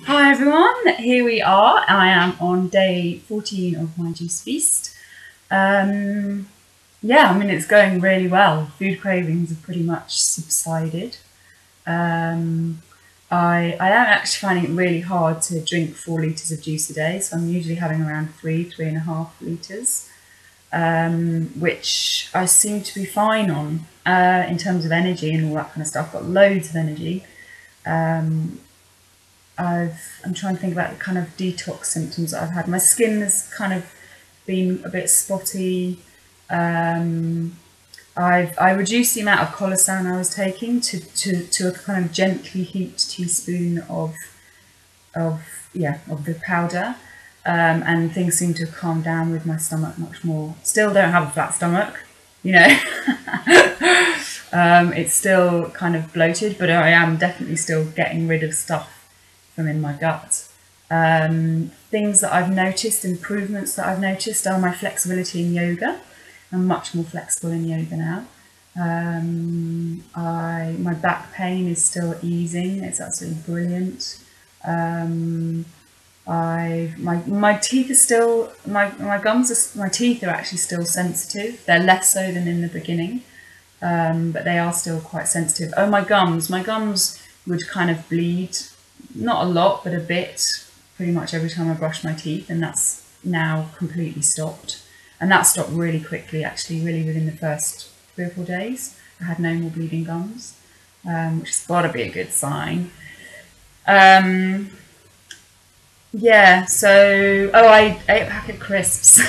Hi everyone, here we are. I am on day 14 of my juice feast. Yeah, I mean it's going really well. Food cravings have pretty much subsided. Um, I am actually finding it really hard to drink 4 litres of juice a day, so I'm usually having around 3.5 litres, which I seem to be fine on in terms of energy and all that kind of stuff. I've got loads of energy. I'm trying to think about the kind of detox symptoms that I've had. My skin has kind of been a bit spotty. I reduced the amount of colostane I was taking to a kind of gently heaped teaspoon of the powder, and things seem to have calmed down with my stomach much more. Still don't have a flat stomach, you know. It's still kind of bloated, but I am definitely still getting rid of stuff from in my gut. Things that I've noticed, improvements that I've noticed, are my flexibility in yoga. I'm much more flexible in yoga now. My back pain is still easing. It's absolutely brilliant. My teeth are still, my teeth are actually still sensitive. They're less so than in the beginning, but they are still quite sensitive. Oh, my gums would kind of bleed, not a lot, but a bit, pretty much every time I brush my teeth, and that's now completely stopped. And that stopped really quickly, actually, really within the first 3 or 4 days. I had no more bleeding gums, which has got to be a good sign. Yeah, so, I ate a packet of crisps.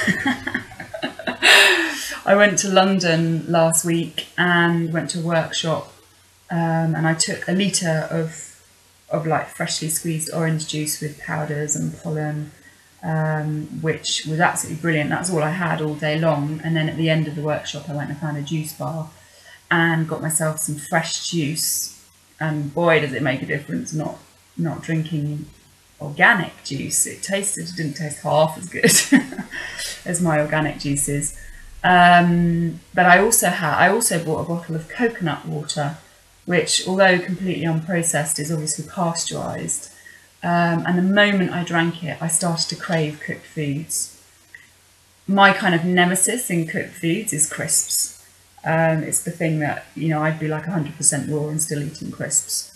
I went to London last week and went to a workshop, and I took a litre of like freshly squeezed orange juice with powders and pollen, which was absolutely brilliant. That's all I had all day long. And then at the end of the workshop, I went and found a juice bar and got myself some fresh juice. And boy, does it make a difference not drinking organic juice. It didn't taste half as good as my organic juices. But I also bought a bottle of coconut water, which, although completely unprocessed, is obviously pasteurised. And the moment I drank it, I started to crave cooked foods. My kind of nemesis in cooked foods is crisps. It's the thing that, I'd be like 100% raw and still eating crisps.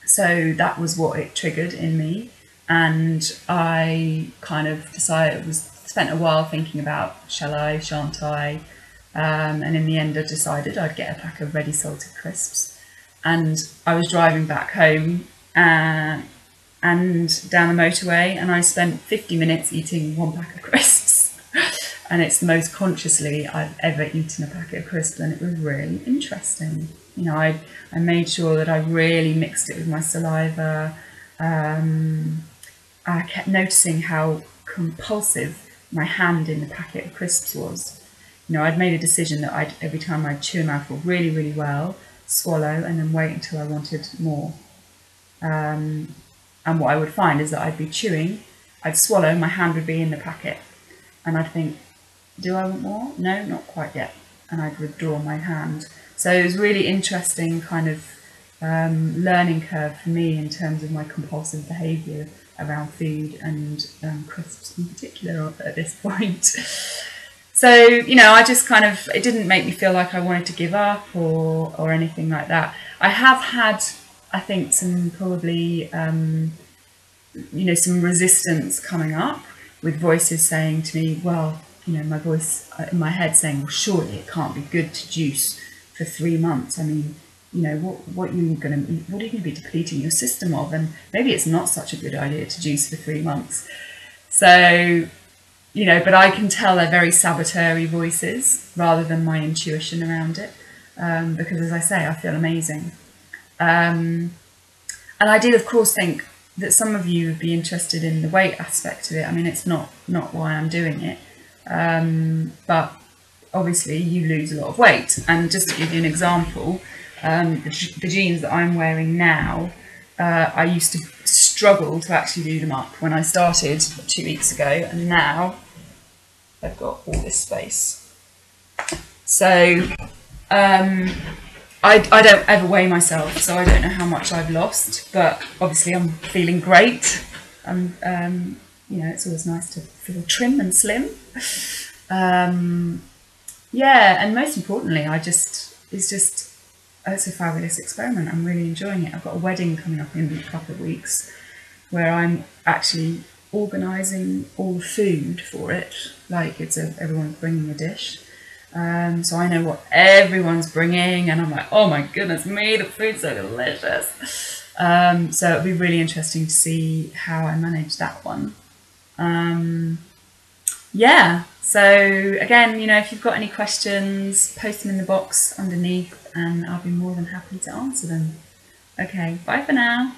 So that was what it triggered in me. And I kind of spent a while thinking about, shall I, shan't I? And in the end, I decided I'd get a pack of ready salted crisps. And I was driving back home and down the motorway, and I spent 50 minutes eating 1 pack of crisps. And it's the most consciously I've ever eaten a packet of crisps, and it was really interesting. I made sure that I really mixed it with my saliva. I kept noticing how compulsive my hand in the packet of crisps was. I'd made a decision that every time I'd chew a mouthful really, really well, swallow, and then wait until I wanted more. And what I would find is that I'd be chewing, I'd swallow, my hand would be in the packet, and I'd think, do I want more? No, not quite yet. And I'd withdraw my hand. So it was really interesting kind of learning curve for me in terms of my compulsive behaviour around food and crisps in particular at this point. So, I just kind of, it didn't make me feel like I wanted to give up or anything like that. I have had, I think, some probably, some resistance coming up with voices saying to me, well, my voice in my head saying, well, surely it can't be good to juice for 3 months. I mean, what are you going to be depleting your system of? And maybe it's not such a good idea to juice for 3 months. So, but I can tell they're very saboteur-y voices rather than my intuition around it, because, as I say, I feel amazing. And I do, of course, think that some of you would be interested in the weight aspect of it. I mean, it's not why I'm doing it, but obviously you lose a lot of weight. And just to give you an example, the jeans that I'm wearing now, I used to struggle to actually do them up when I started 2 weeks ago, and now I've got all this space. So I don't ever weigh myself, so I don't know how much I've lost, but obviously I'm feeling great. You know, it's always nice to feel trim and slim. Yeah, and most importantly, it's a fabulous experiment. I'm really enjoying it. I've got a wedding coming up in a couple of weeks where I'm actually organising all the food for it. Like everyone's bringing a dish. So I know what everyone's bringing, and I'm like, oh my goodness me, the food's so delicious. So it'll be really interesting to see how I manage that one. Yeah, so again, you know, if you've got any questions, post them in the box underneath and I'll be more than happy to answer them. Okay, bye for now.